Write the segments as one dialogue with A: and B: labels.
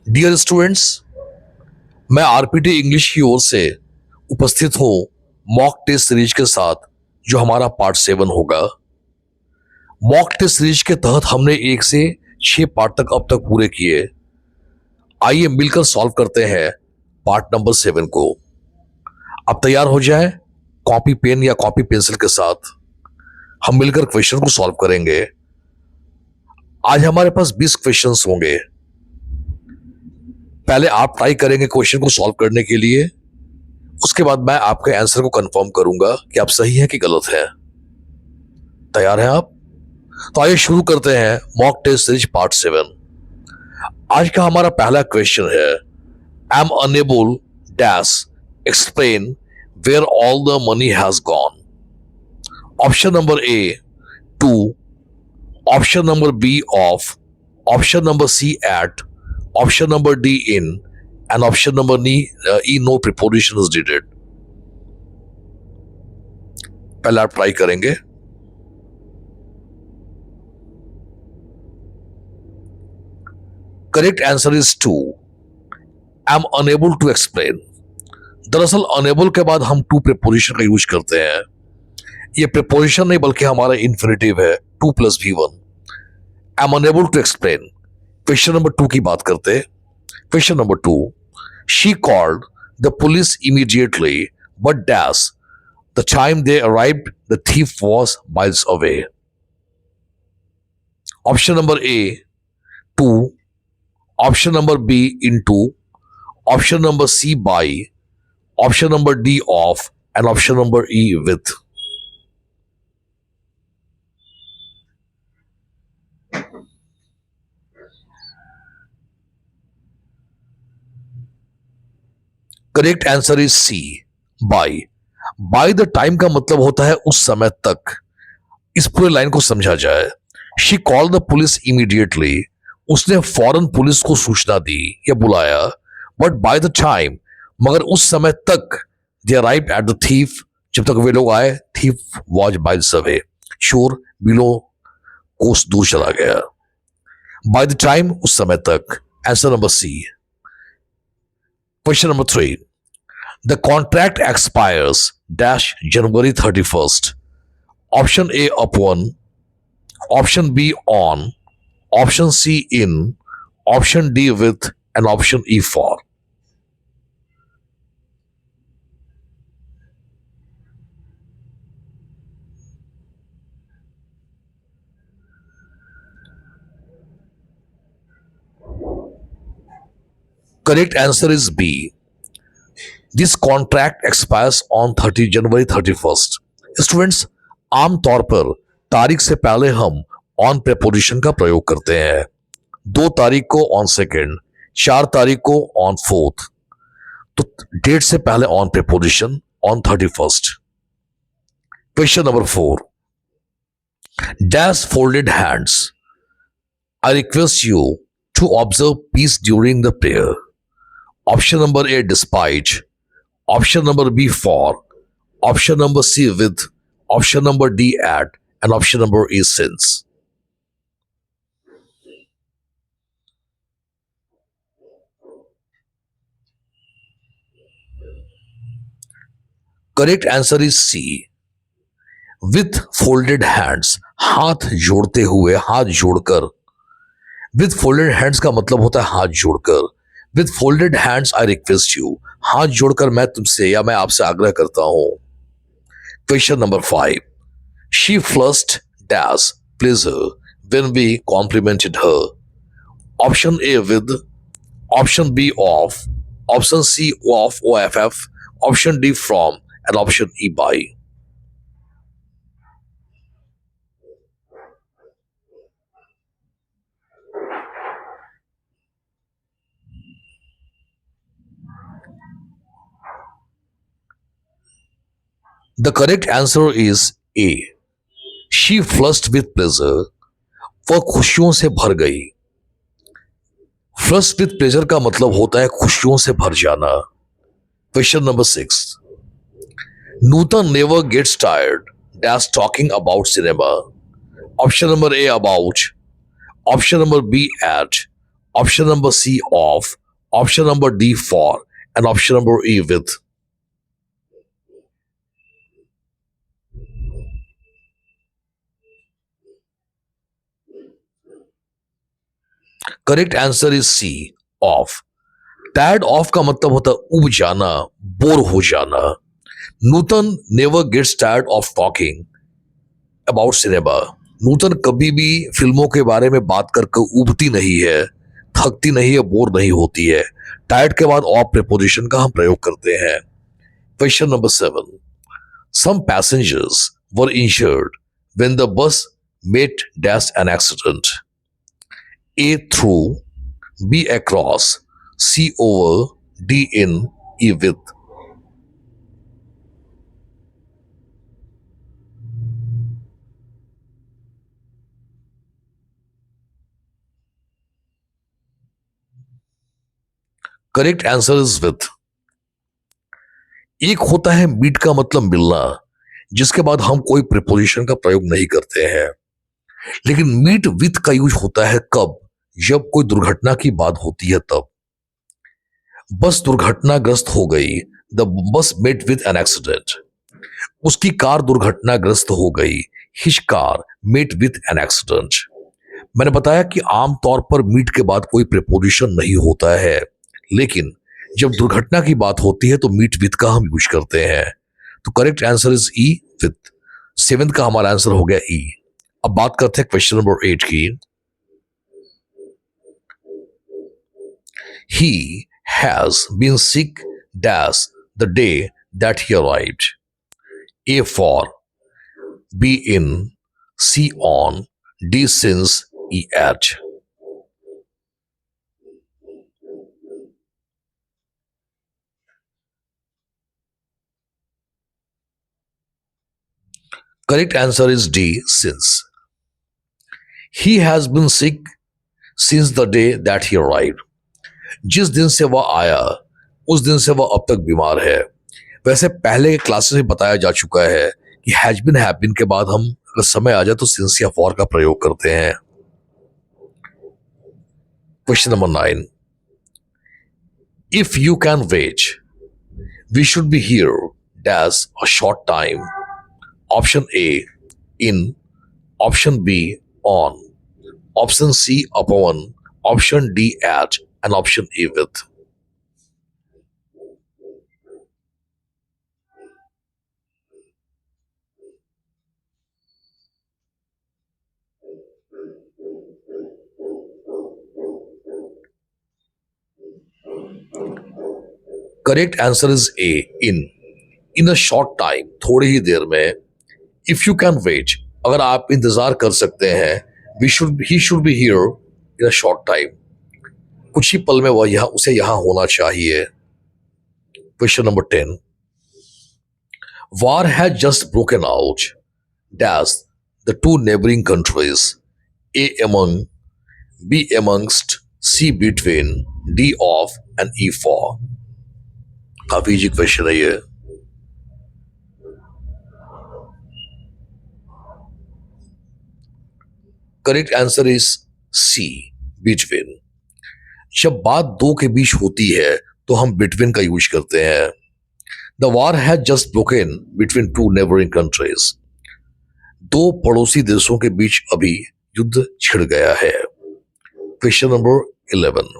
A: Dear students, मैं RPT English की ओर से उपस्थित हूँ मॉक टेस्ट सीरीज के साथ, जो हमारा पार्ट 7 होगा। मॉक टेस्ट सीरीज के तहत हमने 1 से 6 पार्ट तक अब तक पूरे किए। आइए मिलकर सॉल्व करते हैं पार्ट नंबर 7 को। अब तैयार हो जाए कॉपी पेन या कॉपी पेंसिल के साथ, हम मिलकर क्वेश्चन को सॉल्व करेंगे। आज हमारे पास 20 क्वेश्चंस होंगे। पहले आप ट्राई करेंगे क्वेश्चन को सॉल्व करने के लिए, उसके बाद मैं आपके आंसर को कंफर्म करूंगा कि आप सही है कि गलत है। तैयार हैं आप? तो आइए शुरू करते हैं मॉक टेस्ट सीरीज पार्ट 7। आज का हमारा पहला क्वेश्चन है, I am unable dash explain where all the money has gone. Option number A 2, option number B of, option number C at, option number D in and option number E no preposition is needed। पहले आप try करेंगे। Correct answer is 2, I am unable to explain. दरअसल unable के बाद हम to preposition का use करते हैं। ये प्रीपोजिशन नहीं बल्कि हमारा इन्फिनेटिव है, 2 + V1। I am unable to explain. Question number 2 की बात करते। Question number 2, she called the police immediately but dash the time they arrived the thief was miles away. Option number A 2, option number B into, option number C by, option number D of and option number E with। Correct answer is C, by. By the time का मतलब होता है उस समय तक। इस पूरे line को समझा जाए, she call the police immediately, उसने फौरन पुलिस को सूचना दी या बुलाया, बट बाय द टाइम, मगर उस समय तक, they arrived at the thief, जब तक वे लोग आए, थीफ वाज माइल्स अवे, चोर बिलो कोस दूर चला गया। बाय द टाइम, उस समय तक। Answer number C. Question number 3, the contract expires dash January 31st। Option A upon, option B on, option C in, option D with and option E for। Correct answer is B. This contract expires on January 31st। Students, आमतौर पर तारीख से पहले हम on preposition का प्रयोग करते हैं। 2 तारीख को ऑन सेकेंड, 4 तारीख को ऑन फोर्थ, तो डेट से पहले on preposition on 31st। Question number 4, dash folded hands, I request you to observe peace during the prayer. Option number A despite, option number B for, option number C with, option number D at and option number E since. Correct answer is C, with folded hands, हाथ जोड़ते हुए, हाथ जोड़कर। With folded hands का मतलब होता है हाथ जोड़कर। With folded hands I request you, हाथ जोड़कर मैं तुमसे या मैं आपसे आग्रह करता हूं। Question number 5, she flushed dash pleasure when we complimented her. Option A with, option B of, option C of OFF, option D from and option E by. The correct answer is A. She flushed with pleasure. वह खुशियों से भर गई। Flushed with pleasure का मतलब होता है खुशियों से भर जाना। Question number 6. Nutan never gets tired dash talking about cinema. Option number A about, option number B at, Option number C, of. Option number D, for. And option number E, with. Correct answer is C, of. Tired of का मतलब होता है उब जाना, bore हो जाना. नूतन never gets tired of talking about cinema. नूतन कभी भी फिल्मों के बारे में बात करके उबती नहीं है, थकती नहीं है, बोर नहीं होती है. टायर्ड के बाद ऑफ प्रीपोजिशन का हम प्रयोग करते हैं. Question number 7. Some passengers were injured when the bus met dash an accident. A, through. B, across. C, over. D, in. E, with. Correct answer is with. एक होता है मीट का मतलब मिलना, जिसके बाद हम कोई प्रीपोजिशन का प्रयोग नहीं करते हैं. लेकिन मीट विथ का यूज होता है कब? जब कोई दुर्घटना की बात होती है तब. बस दुर्घटनाग्रस्त हो गई. The bus met with an accident. उसकी कार दुर्घटनाग्रस्त हो गई. His car met with an accident. मैंने बताया कि आमतौर पर मीट के बाद कोई प्रीपोजिशन नहीं होता है, लेकिन जब दुर्घटना की बात होती है तो मीट विथ का हम यूज करते हैं. तो correct answer is E, with. 7th का हमारा आंसर हो गया ई. अब बात करते हैं क्वेश्चन नंबर 8 की. He has been sick dash the day that he arrived. A, for. B, in. C, on. D, since. E, at. Correct answer is D, since. He has been sick since the day that he arrived. जिस दिन से वह आया उस दिन से वह अब तक बीमार है. वैसे पहले के क्लासेस में बताया जा चुका है कि हैज बिन हैव बिन के बाद हम अगर समय आ जाए तो सिंस या फॉर का प्रयोग करते हैं. Question number 9. If you can wait we should be here dash a short time. Option A, in. Option B, on. Option C, upon. Option D, at. And option E, with. Correct answer is A, in. In a short time, थोड़ी ही देर में. If you can wait, अगर आप इंतजार कर सकते हैं. He should be here in a short time, कुछ ही पल में वह यहां, उसे यहां होना चाहिए. Question number 10. War had just broken out dash the two neighboring countries. A, among. B, amongst. C, between. D, of. And E, for. काफी इजी क्वेश्चन है ये. Correct answer is C, between. जब बात दो के बीच होती है तो हम बिटवीन का यूज करते हैं. The war has just broken between two neighbouring countries. दो पड़ोसी देशों के बीच अभी युद्ध छिड़ गया है. Question number 11.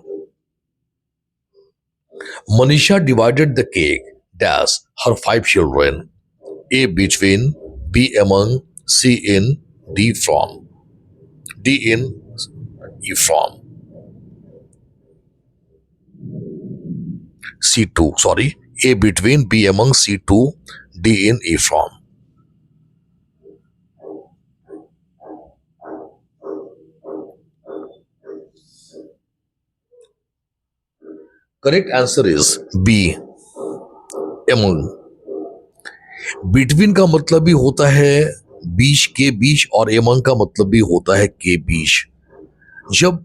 A: Manisha divided the cake dash her 5 children. A, between. B, among. C, in. D, from. D, in. E, from. C2, sorry. A, between. B, among. C2. D, in. E, from. Correct answer is B, among. Between का मतलब भी होता है बीच के बीच और among का मतलब भी होता है के बीच. जब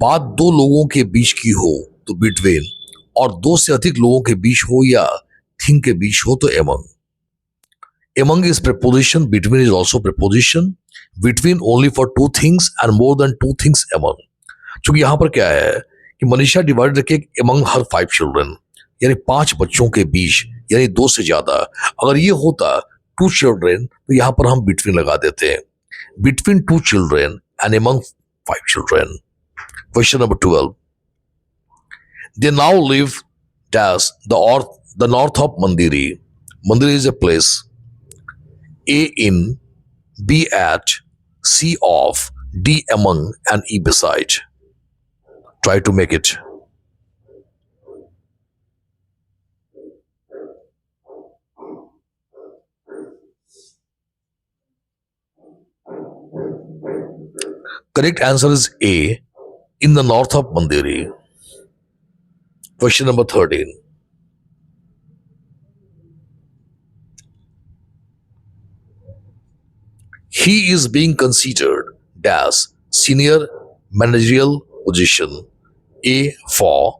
A: बात दो लोगों के बीच की हो तो बिटवीन, और दो से अधिक लोगों के बीच हो या थिंग के बीच हो तो among. Among is preposition, between is also preposition. Between only for two things and more than two things among. क्योंकि यहां पर क्या है कि मनीषा डिवाइडेड रखे अमंग हर 5 चिल्ड्रन, यानी 5 बच्चों के बीच, यानी 2 से ज्यादा। अगर ये होता 2 चिल्ड्रन तो यहां पर हम बिटवीन लगा देते हैं, between 2 children and among 5 children. Question number 12, they now live dash the north of Mandiri. Mandiri is a place. A in, B at, C off, D among, and E beside. Try to make it. Correct answer is A, in the north of Mandiri. Question number 13. He is being considered dash senior managerial position. A for,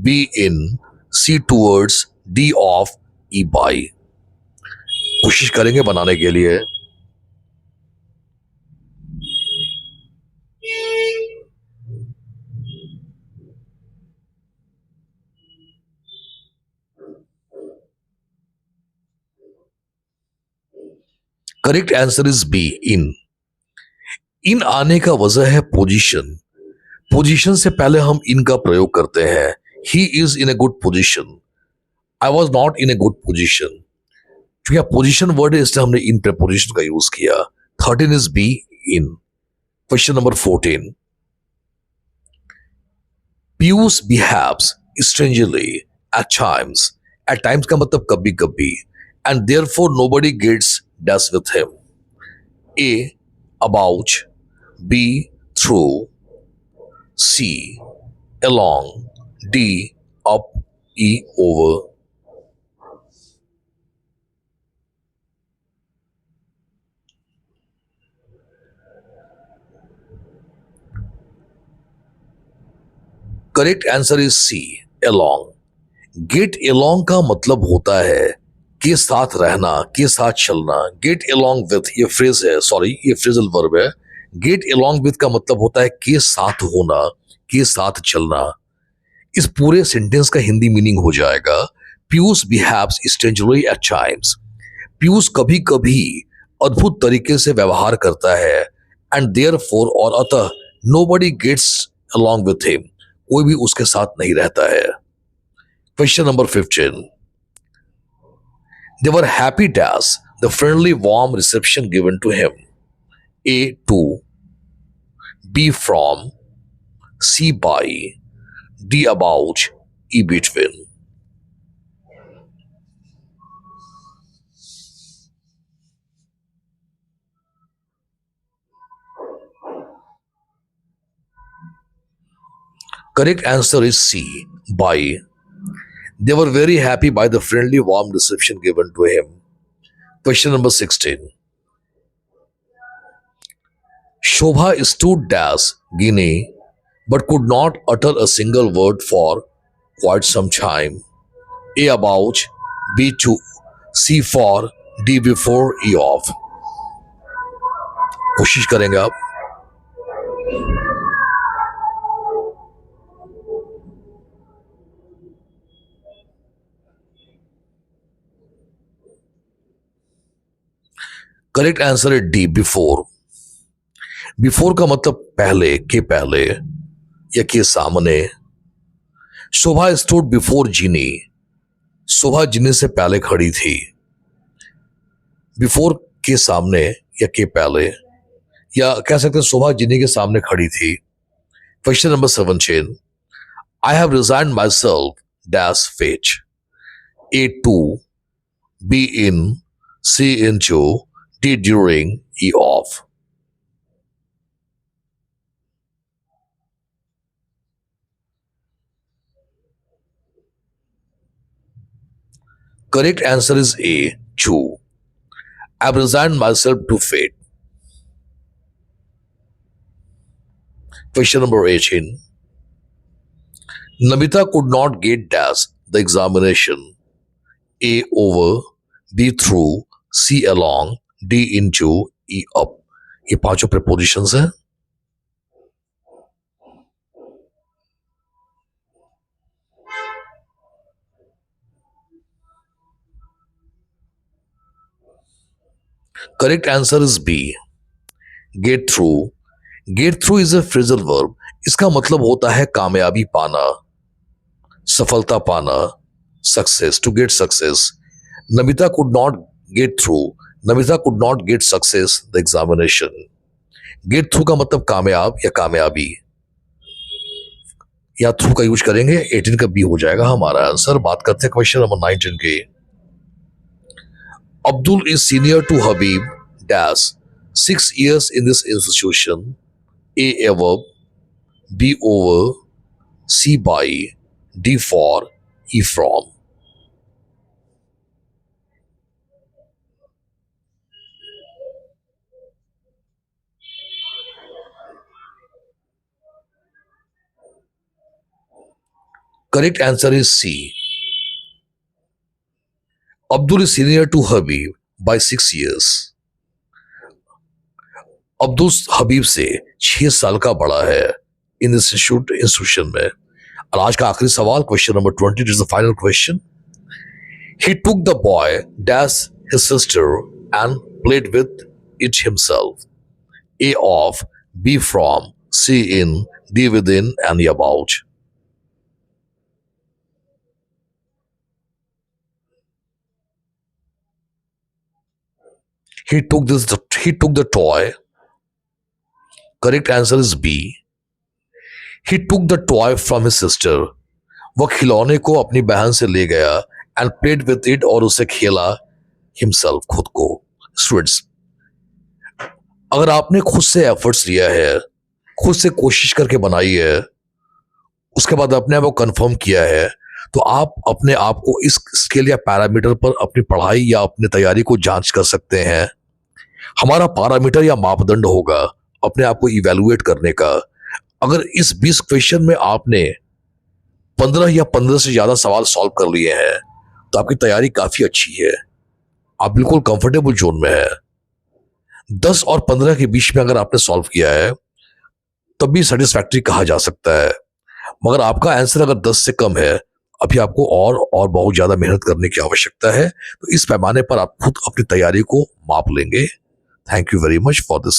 A: B in, C towards, D off, E by. कोशिश करेंगे बनाने के लिए। Correct answer is B, इन। इन आने का वजह है position. Position से पहले हम इन का प्रयोग करते हैं। He is in a good position, I was not in a good position. क्योंकि पोजीशन वर्ड है इसलिए हमने इन प्रेपोजिशन का यूज किया। 13 is B, in. Question number 14, Piyush behaves strangely at times का मतलब कभी कभी, and therefore nobody gets dash with him. A about, B through, C along, D up, E over. Correct answer is C, along. Get along का मतलब होता है के साथ रहना, के साथ चलना। गेट along with ये फ्रेज है, सॉरी ये फ्रेजल वर्ब है। गेट along with का मतलब होता है के साथ होना, के साथ चलना। इस पूरे सेंटेंस का हिंदी मीनिंग हो जाएगा, Piyush behaves strangely at times. Piyush कभी कभी अद्भुत तरीके से व्यवहार करता है, एंड देयरफॉर और अतः nobody gets along with him, कोई भी उसके साथ नहीं रहता है। Question number 15, they were happy dash the friendly warm reception given to him. A to, B from, C by, D about, E between. Correct answer is C, by. They were very happy by the friendly warm reception given to him. Question number 16. Shobha stood dash Guinea but could not utter a single word for quite some time. A about, B to, C for, D before, E off. कोशिश करेंगे आप। Correct answer है D, before. Before का मतलब पहले, के पहले या के सामने। शोभा स्टूड बिफोर जीनी, शोभा जीनी से पहले खड़ी थी। बिफोर के सामने या के पहले, या कह सकते हैं शोभा जीनी के सामने खड़ी थी। Question number 17, I have resigned myself dash fate. A to, B in, C into, D during, E of. Correct answer is A, two. I've resigned myself to fate. Question number 18. Namita could not get dash the examination. A over, B through, C along, D into, E up. ये पांचों prepositions हैं। Correct answer is B, get through. Get through is a phrasal verb. इसका मतलब होता है कामयाबी पाना, सफलता पाना, success, to get success. Namita could not get through, Namita could not get success the examination. Get through का मतलब कामयाब या कामयाबी, या थ्रू का यूज करेंगे, 18 का बी हो जाएगा हमारा आंसर। बात करते हैं क्वेश्चन नंबर 19 के। Abdul is senior to Habib dash 6 years in this institution. A above, B over, C by, D for, E from. Correct answer is C. Abdul is senior to Habib by 6 years. Abdul हबीब से 6 साल का बड़ा है इन institution में। और आज का आखिरी सवाल, question number 20 is the final question. He took the boy dash his sister and played with it himself. A of, B from, C in, D within, and about. He took the toy. Correct answer is B. He took the toy from his sister. वह खिलौने को अपनी बहन से ले गया and played with it, और उसे खेला himself, खुद को। स्टूडेंट्स, अगर आपने खुद से एफर्ट्स लिया है, खुद से कोशिश करके बनाई है, उसके बाद अपने आप को कंफर्म किया है, तो आप अपने आप को इस स्केल या पैरामीटर पर अपनी पढ़ाई या अपनी तैयारी को जांच कर सकते हैं। हमारा पैरामीटर या मापदंड होगा अपने आप को इवैल्यूएट करने का। अगर इस 20 क्वेश्चन में आपने 15 या 15 से ज्यादा सवाल सॉल्व कर लिए हैं तो आपकी तैयारी काफी अच्छी है, आप बिल्कुल कंफर्टेबल जोन में है। 10 और 15 के बीच में अगर आपने सॉल्व किया है तब भी सेटिस्फैक्ट्री कहा जा सकता है, मगर आपका आंसर अगर 10 से कम है, अभी आपको और बहुत ज्यादा मेहनत करने की आवश्यकता है। तो इस पैमाने पर आप खुद अपनी तैयारी को माप लेंगे। Thank you very much for this.